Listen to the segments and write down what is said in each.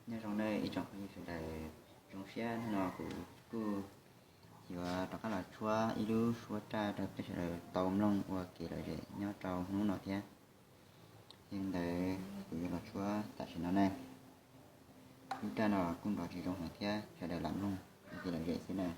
nhớ trong đây ý trọng như phải là trong xe nó của thì đó các là chua ilu chua trà được cái là tôm lông và kỳ là để nhớ trâu nó nọ thế nhưng để cũng như là chua tại vì nó này chúng ta nó cũng đó thì trong này thế sẽ để làm luôn thì là vậy thế này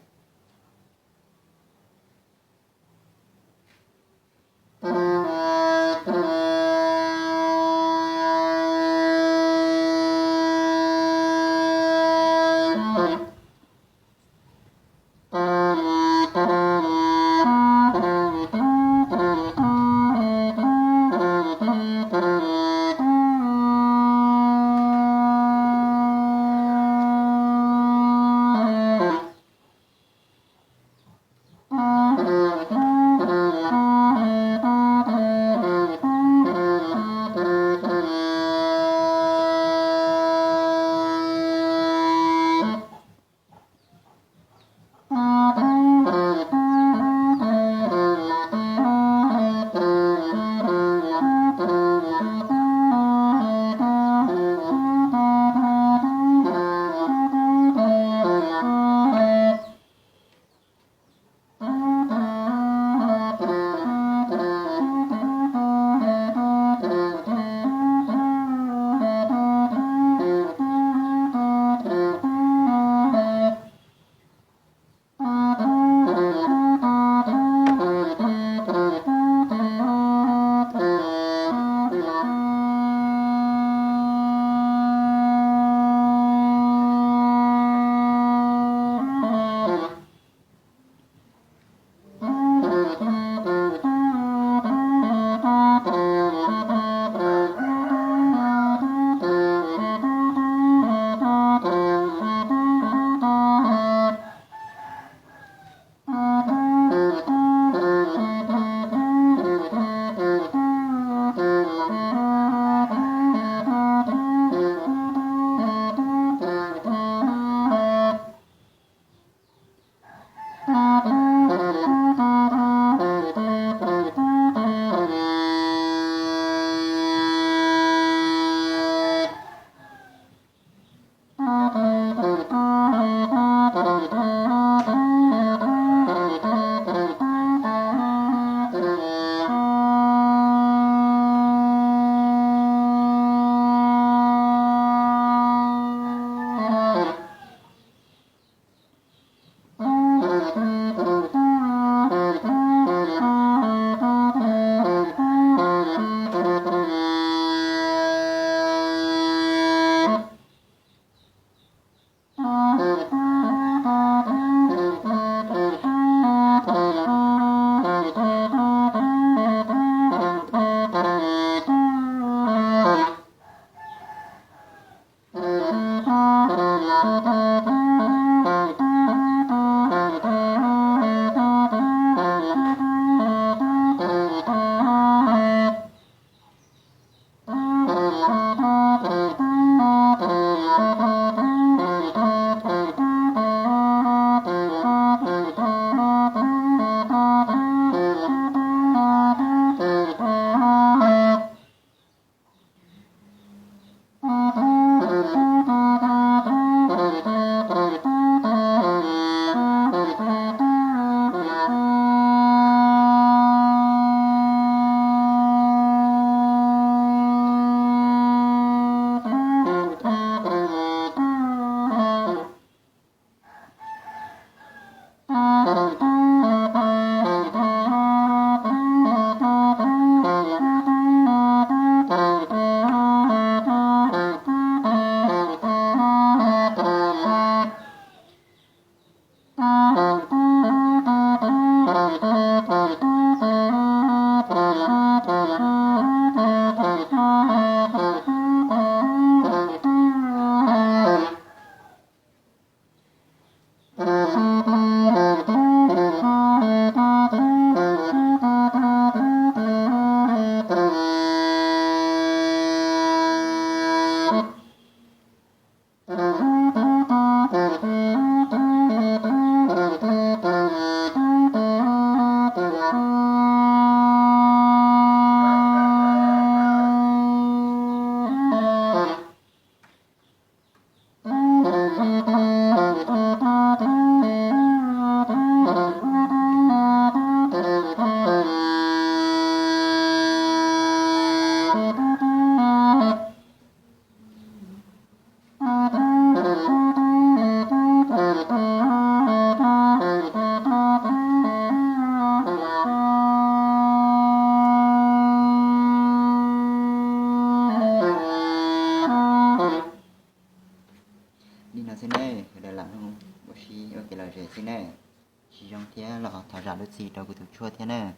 xin này để làm không bố xí ok là gì xin này chỉ trong thế là thảo giả được gì đâu của chua thế này